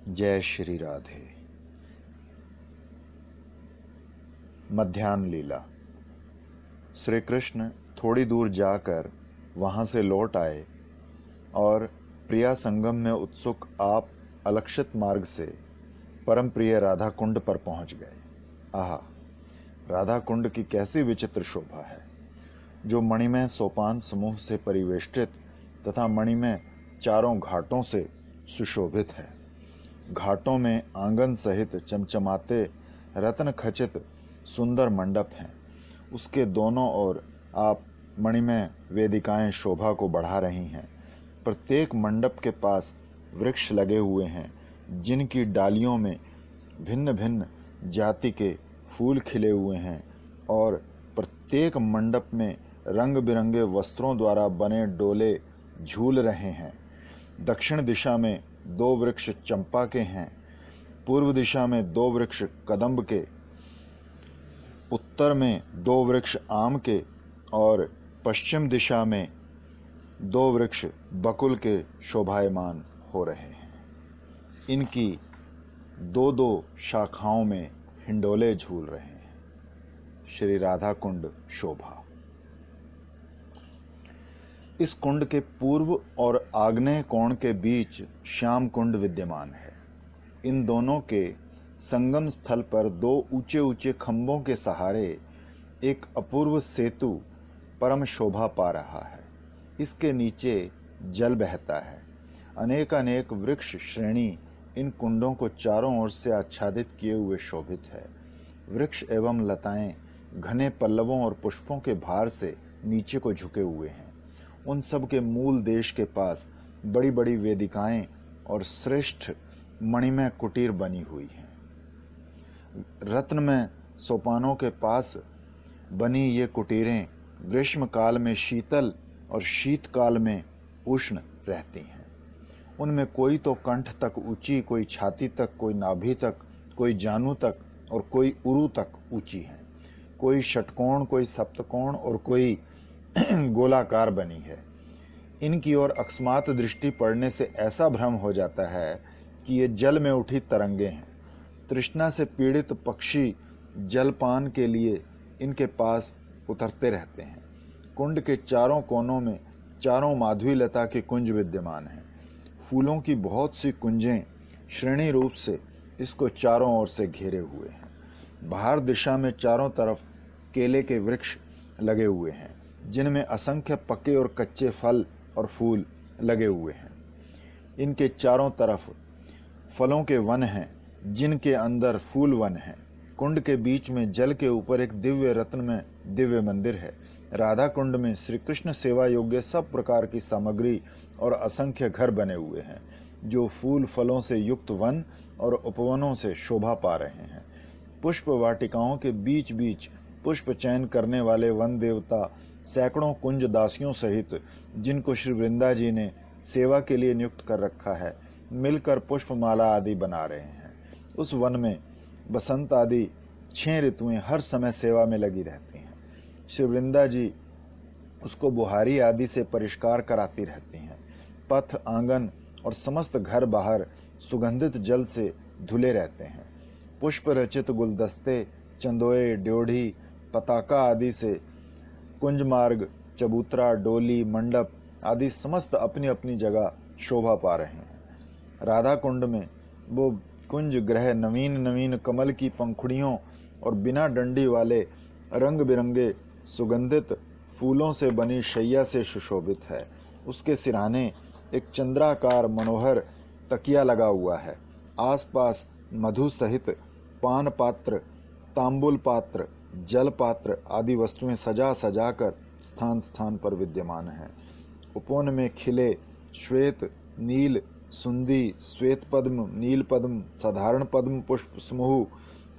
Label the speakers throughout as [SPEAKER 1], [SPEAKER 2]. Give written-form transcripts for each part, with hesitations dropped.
[SPEAKER 1] जय श्री राधे। मध्यान्ह लीला। श्री कृष्ण थोड़ी दूर जाकर वहां से लौट आए और प्रिया संगम में उत्सुक आप अलक्षित मार्ग से परम प्रिय राधा कुंड पर पहुंच गए। आहा, राधा कुंड की कैसी विचित्र शोभा है, जो मणिमय सोपान समूह से परिवेष्टित तथा मणिमय चारों घाटों से सुशोभित है। घाटों में आंगन सहित चमचमाते रत्न खचित सुंदर मंडप हैं। उसके दोनों ओर आप मणिमय वेदिकाएं शोभा को बढ़ा रही हैं। प्रत्येक मंडप के पास वृक्ष लगे हुए हैं, जिनकी डालियों में भिन्न भिन्न जाति के फूल खिले हुए हैं और प्रत्येक मंडप में रंग बिरंगे वस्त्रों द्वारा बने डोले झूल रहे हैं। दक्षिण दिशा में 2 वृक्ष चंपा के हैं, पूर्व दिशा में 2 वृक्ष कदम्ब के, उत्तर में 2 वृक्ष आम के और पश्चिम दिशा में 2 वृक्ष बकुल के शोभायमान हो रहे हैं। इनकी 2-2 शाखाओं में हिंडोले झूल रहे हैं। श्री राधा कुंड शोभा। इस कुंड के पूर्व और आग्नेय कोण के बीच श्याम कुंड विद्यमान है। इन दोनों के संगम स्थल पर 2 ऊंचे ऊंचे खंभों के सहारे एक अपूर्व सेतु परम शोभा पा रहा है। इसके नीचे जल बहता है। अनेक अनेक वृक्ष श्रेणी इन कुंडों को चारों ओर से आच्छादित किए हुए शोभित है। वृक्ष एवं लताएं घने पल्लवों और पुष्पों के भार से नीचे को झुके हुए हैं। उन सब के मूल देश के पास बड़ी बड़ी वेदिकाएं और श्रेष्ठ मणिमय कुटीर बनी हुई हैं। रत्नमय सोपानों के पास बनी ये कुटीरें ग्रीष्म काल में शीतल और शीतकाल में उष्ण रहती हैं। उनमें कोई तो कंठ तक ऊंची, कोई छाती तक, कोई नाभि तक, कोई जानु तक और कोई उरु तक ऊंची हैं। कोई षटकोण, कोई सप्तकोण और कोई गोलाकार बनी है। इनकी ओर अकस्मात दृष्टि पड़ने से ऐसा भ्रम हो जाता है कि ये जल में उठी तरंगे हैं। तृष्णा से पीड़ित पक्षी जलपान के लिए इनके पास उतरते रहते हैं। कुंड के चारों कोनों में चारों माधवी लता के कुंज विद्यमान हैं। फूलों की बहुत सी कुंजें श्रेणी रूप से इसको चारों ओर से घेरे हुए हैं। बाहर दिशा में चारों तरफ केले के वृक्ष लगे हुए हैं, जिनमें असंख्य पके और कच्चे फल और फूल लगे हुए हैं। इनके चारों तरफ फलों के वन हैं, जिनके अंदर फूल वन हैं। कुंड के बीच में जल के ऊपर एक दिव्य रत्न में दिव्य मंदिर है। राधा कुंड में श्री कृष्ण सेवा योग्य सब प्रकार की सामग्री और असंख्य घर बने हुए हैं, जो फूल फलों से युक्त वन और उपवनों से शोभा पा रहे हैं। पुष्प वाटिकाओं के बीच बीच पुष्प चयन करने वाले वन देवता सैकड़ों कुंज दासियों सहित, जिनको श्री वृंदा जी ने सेवा के लिए नियुक्त कर रखा है, मिलकर पुष्पमाला आदि बना रहे हैं। उस वन में बसंत आदि 6 ऋतुएं हर समय सेवा में लगी रहती हैं। श्री वृंदा जी उसको बुहारी आदि से परिष्कार कराती रहती हैं। पथ, आंगन और समस्त घर बाहर सुगंधित जल से धुले रहते हैं। पुष्प रचित गुलदस्ते, चंदोए, ड्योढ़ी, पताका आदि से कुंज मार्ग, चबूतरा, डोली, मंडप आदि समस्त अपनी अपनी जगह शोभा पा रहे हैं। राधा कुंड में वो कुंज ग्रह नवीन नवीन कमल की पंखुड़ियों और बिना डंडी वाले रंग बिरंगे सुगंधित फूलों से बनी शैया से सुशोभित है। उसके सिरहाने एक चंद्राकार मनोहर तकिया लगा हुआ है। आसपास मधु सहित पान पात्र, तांबुल पात्र, जल पात्र आदि वस्तुएं सजा सजा कर स्थान स्थान पर विद्यमान हैं। उपवन में खिले श्वेत, नील, सुंदी, श्वेत पद्म, नील पद्म, साधारण पद्म पुष्प समूह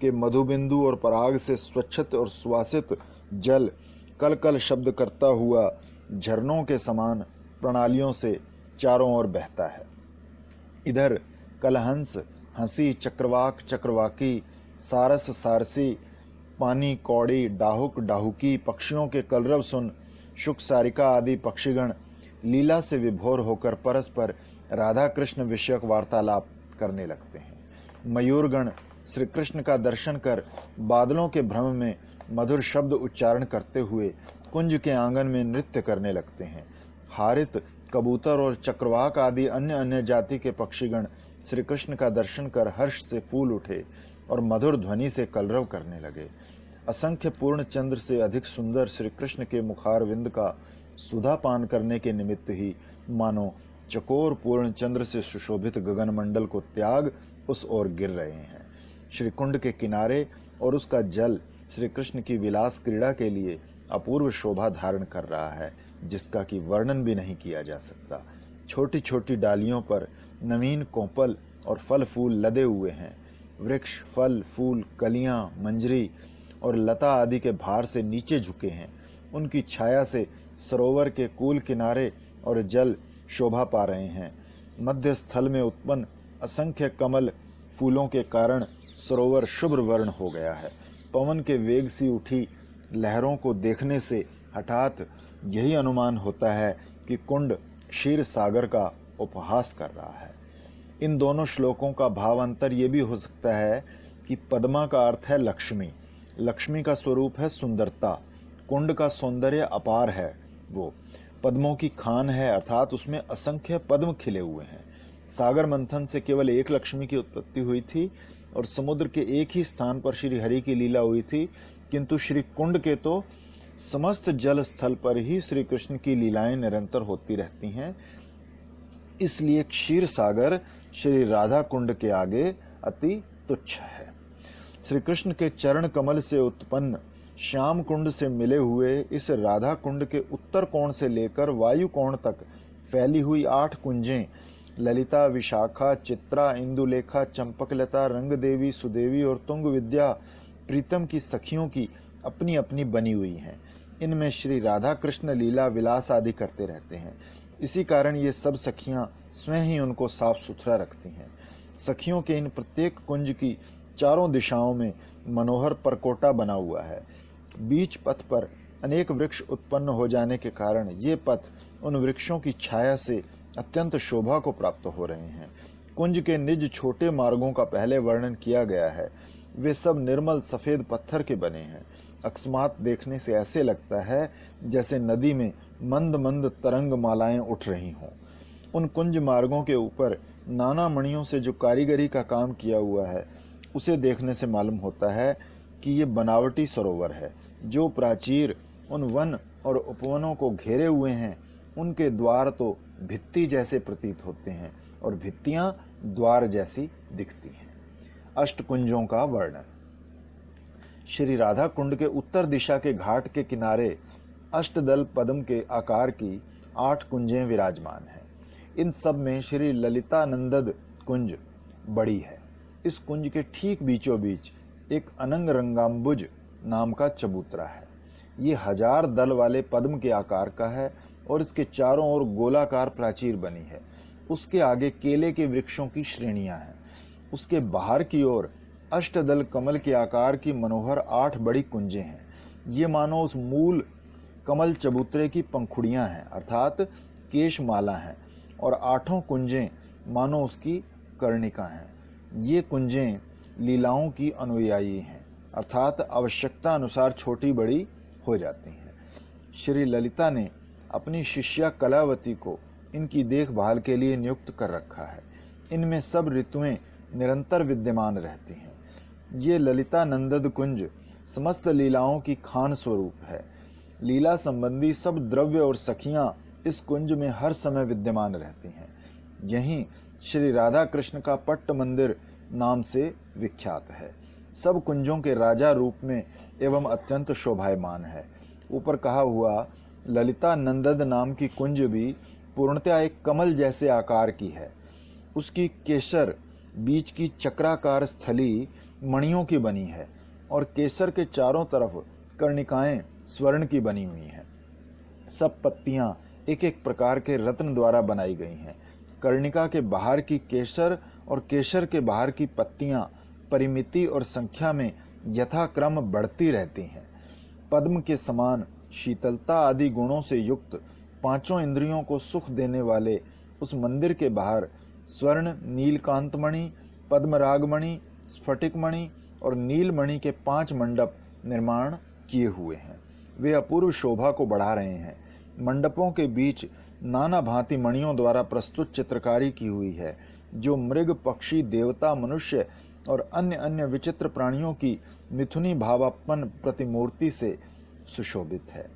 [SPEAKER 1] के मधुबिंदु और पराग से स्वच्छित और सुवासित जल कल कल शब्द करता हुआ झरनों के समान प्रणालियों से चारों ओर बहता है। इधर कलहंस, हंसी, चक्रवाक, चक्रवाकी, सारस, सारसी, पानी, कौड़ी, डाहुक, डाहुकी पक्षियों के कलरव सुन शुक, सारिका आदि पक्षीगण लीला से विभोर होकर परस्पर राधा कृष्ण विषयक वार्तालाप करने लगते हैं। मयूरगण श्री कृष्ण का दर्शन कर बादलों के भ्रम में मधुर शब्द उच्चारण करते हुए कुंज के आंगन में नृत्य करने लगते हैं। हारित, कबूतर और चक्रवाक आदि अन्य अन्य जाति के पक्षीगण श्री कृष्ण का दर्शन कर हर्ष से फूल उठे और मधुर ध्वनि से कलरव करने लगे। असंख्य पूर्ण चंद्र से अधिक सुंदर श्री कृष्ण के मुखारविंद का सुधा पान करने के निमित्त ही मानो चकोर पूर्ण चंद्र से सुशोभित गगनमंडल को त्याग उस ओर गिर रहे हैं। श्री कुंड के किनारे और उसका जल श्री कृष्ण की विलास क्रीड़ा के लिए अपूर्व शोभा धारण कर रहा है, जिसका कि वर्णन भी नहीं किया जा सकता। छोटी छोटी डालियों पर नवीन कोपल और फल फूल लदे हुए हैं। वृक्ष, फल, फूल, कलियां, मंजरी और लता आदि के भार से नीचे झुके हैं। उनकी छाया से सरोवर के कूल किनारे और जल शोभा पा रहे हैं। मध्य स्थल में उत्पन्न असंख्य कमल फूलों के कारण सरोवर शुभ्र वर्ण हो गया है। पवन के वेग सी उठी लहरों को देखने से हठात यही अनुमान होता है कि कुंड क्षीर सागर का उपहास कर रहा है। इन दोनों श्लोकों का भावांतर ये भी हो सकता है कि पद्मा का अर्थ है लक्ष्मी, लक्ष्मी का स्वरूप है सुंदरता, कुंड का सौंदर्य अपार है, वो पद्मों की खान है अर्थात उसमें असंख्य पद्म खिले हुए हैं। सागर मंथन से केवल एक लक्ष्मी की उत्पत्ति हुई थी और समुद्र के एक ही स्थान पर श्री हरि की लीला हुई थी, किंतु श्री कुंड के तो समस्त जल स्थल पर ही श्री कृष्ण की लीलाएं निरंतर होती रहती हैं। इसलिए क्षीर सागर श्री राधा कुंड के आगे अति तुच्छ है। श्री कृष्ण के चरण कमल से उत्पन्न श्याम कुंड से मिले हुए इस राधा कुंड के उत्तर कोण से लेकर वायु कोण तक फैली हुई 8 कुंजें ललिता, विशाखा, चित्रा, इंदुलेखा, चंपकलता, रंग देवी, सुदेवी और तुंग विद्या प्रीतम की सखियों की अपनी अपनी बनी हुई हैं। इनमें श्री राधा कृष्ण लीला विलास आदि करते रहते हैं। इसी कारण ये सब सखियां स्वयं ही उनको साफ सुथरा रखती हैं। सखियों के इन प्रत्येक कुंज की चारों दिशाओं में मनोहर परकोटा बना हुआ है। बीच पथ पर अनेक वृक्ष उत्पन्न हो जाने के कारण ये पथ उन वृक्षों की छाया से अत्यंत शोभा को प्राप्त हो रहे हैं। कुंज के निज छोटे मार्गों का पहले वर्णन किया गया है। वे सब निर्मल सफेद पत्थर के बने हैं। अकस्मात देखने से ऐसे लगता है जैसे नदी में मंद मंद तरंग मालाएं उठ रही हों। उन कुंज मार्गों के ऊपर नाना मणियों से जो कारीगरी का काम किया हुआ है, उसे देखने से मालूम होता है कि ये बनावटी सरोवर है। जो प्राचीर उन वन और उपवनों को घेरे हुए हैं, उनके द्वार तो भित्ति जैसे प्रतीत होते हैं और भित्तियां द्वार जैसी दिखती हैं। अष्टकुंजों का वर्णन। श्री राधा कुंड के उत्तर दिशा के घाट के किनारे अष्टदल पद्म के आकार की 8 कुंजें विराजमान हैं। इन सब में श्री ललितानंदद कुंज बड़ी है। इस कुंज के ठीक बीचों बीच एक अनंग रंगाम्बुज नाम का चबूतरा है। ये 1000 दल वाले पद्म के आकार का है और इसके चारों ओर गोलाकार प्राचीर बनी है। उसके आगे केले के वृक्षों की श्रेणियां हैं। उसके बाहर की ओर अष्टदल कमल के आकार की मनोहर 8 बड़ी कुंजें हैं। ये मानो उस मूल कमल चबूतरे की पंखुड़ियां हैं अर्थात केशमाला हैं, और 8 कुंजें मानो उसकी कर्णिका हैं। ये कुंजें लीलाओं की अनुयायी हैं अर्थात आवश्यकता अनुसार छोटी बड़ी हो जाती हैं। श्री ललिता ने अपनी शिष्या कलावती को इनकी देखभाल के लिए नियुक्त कर रखा है। इनमें सब ऋतुएं निरंतर विद्यमान रहती हैं। ये ललितानंदद कुंज समस्त लीलाओं की खान स्वरूप है। लीला संबंधी सब द्रव्य और सखियां इस कुंज में हर समय विद्यमान रहती हैं। यहीं श्री राधा कृष्ण का पट्ट मंदिर नाम से विख्यात है। सब कुंजों के राजा रूप में एवं अत्यंत शोभायमान है। ऊपर कहा हुआ ललितानंदद नाम की कुंज भी पूर्णतया एक कमल जैसे आकार की है। उसकी केसर बीच की चक्राकार स्थली मणियों की बनी है और केसर के चारों तरफ कर्णिकाएं स्वर्ण की बनी हुई हैं। सब पत्तियां एक एक प्रकार के रत्न द्वारा बनाई गई हैं। कर्णिका के बाहर की केसर और केसर के बाहर की पत्तियां परिमिति और संख्या में यथाक्रम बढ़ती रहती हैं। पद्म के समान शीतलता आदि गुणों से युक्त 5 इंद्रियों को सुख देने वाले उस मंदिर के बाहर स्वर्ण, नीलकांतमणि, पद्मरागमणि, स्फटिकमणि और नीलमणि के 5 मंडप निर्माण किए हुए हैं। वे अपूर्व शोभा को बढ़ा रहे हैं। मंडपों के बीच नाना भांति मणियों द्वारा प्रस्तुत चित्रकारी की हुई है, जो मृग, पक्षी, देवता, मनुष्य और अन्य अन्य विचित्र प्राणियों की मिथुनी भावात्मन प्रतिमूर्ति से सुशोभित है,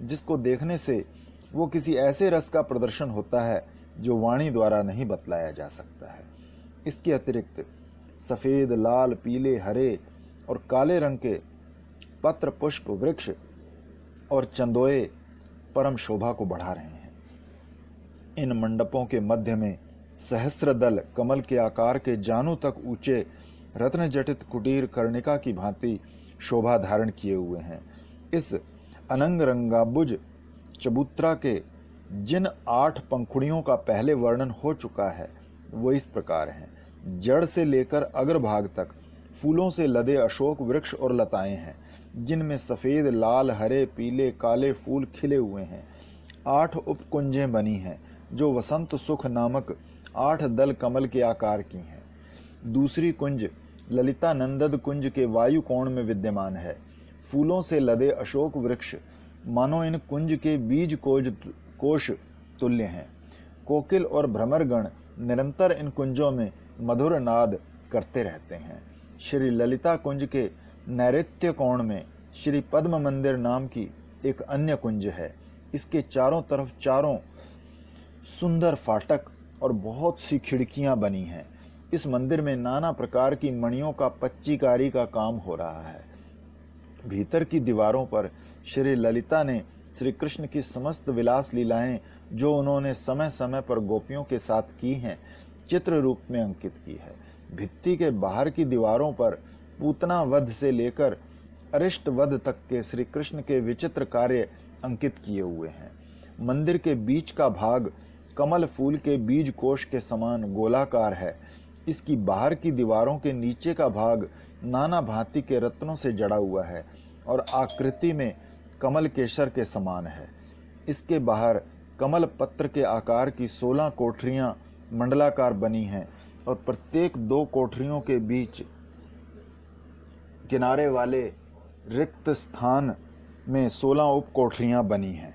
[SPEAKER 1] जिसको देखने से वो किसी ऐसे रस का प्रदर्शन होता है जो वाणी द्वारा नहीं बतलाया जा सकता है। इसके अतिरिक्त सफेद, लाल, पीले, हरे और काले रंग के पत्र, पुष्प, वृक्ष और चंदोए परम शोभा को बढ़ा रहे हैं। इन मंडपों के मध्य में सहस्रदल कमल के आकार के जानू तक ऊंचे रत्न जटित कुटीर कर्णिका की भांति शोभा धारण किए हुए हैं। इस अनंग रंगाबुज चबूतरा के जिन 8 पंखुड़ियों का पहले वर्णन हो चुका है वो इस प्रकार हैं। जड़ से लेकर अग्रभाग तक फूलों से लदे अशोक वृक्ष और लताएं हैं, जिनमें सफेद, लाल, हरे, पीले, काले फूल खिले हुए हैं। 8 उपकुंजें बनी हैं, जो वसंत सुख नामक 8 दल कमल के आकार की हैं। दूसरी कुंज ललिता नंदद कुंज के वायु कोण में विद्यमान है। फूलों से लदे अशोक वृक्ष मानो इन कुंज के बीज कोश तुल्य हैं। कोकिल और भ्रमरगण निरंतर इन कुंजों में मधुर नाद करते रहते हैं। श्री ललिता कुंज के नैऋत्य कोण में श्री पद्म मंदिर नाम की एक अन्य कुंज है। इसके चारों तरफ 4 सुंदर फाटक और बहुत सी खिड़कियां बनी हैं। इस मंदिर में नाना प्रकार की मणियों का पच्चीकारी का काम हो रहा है। भीतर की दीवारों पर श्री ललिता ने श्री कृष्ण की समस्त विलास लीलाएं, जो उन्होंने समय समय पर गोपियों के साथ की हैं, चित्र रूप में अंकित की है। भित्ति के बाहर की दीवारों पर पूतना वध से लेकर अरिष्ट वध तक के श्री कृष्ण के विचित्र कार्य अंकित किए हुए हैं। मंदिर के बीच का भाग कमल फूल के बीज कोश के समान गोलाकार है। इसकी बाहर की दीवारों के नीचे का भाग नाना भांति के रत्नों से जड़ा हुआ है और आकृति में कमल केसर के समान है। इसके बाहर कमल पत्र के आकार की 16 कोठरियां मंडलाकार बनी हैं और प्रत्येक 2 कोठरियों के बीच किनारे वाले रिक्त स्थान में 16 उप कोठरियां बनी हैं।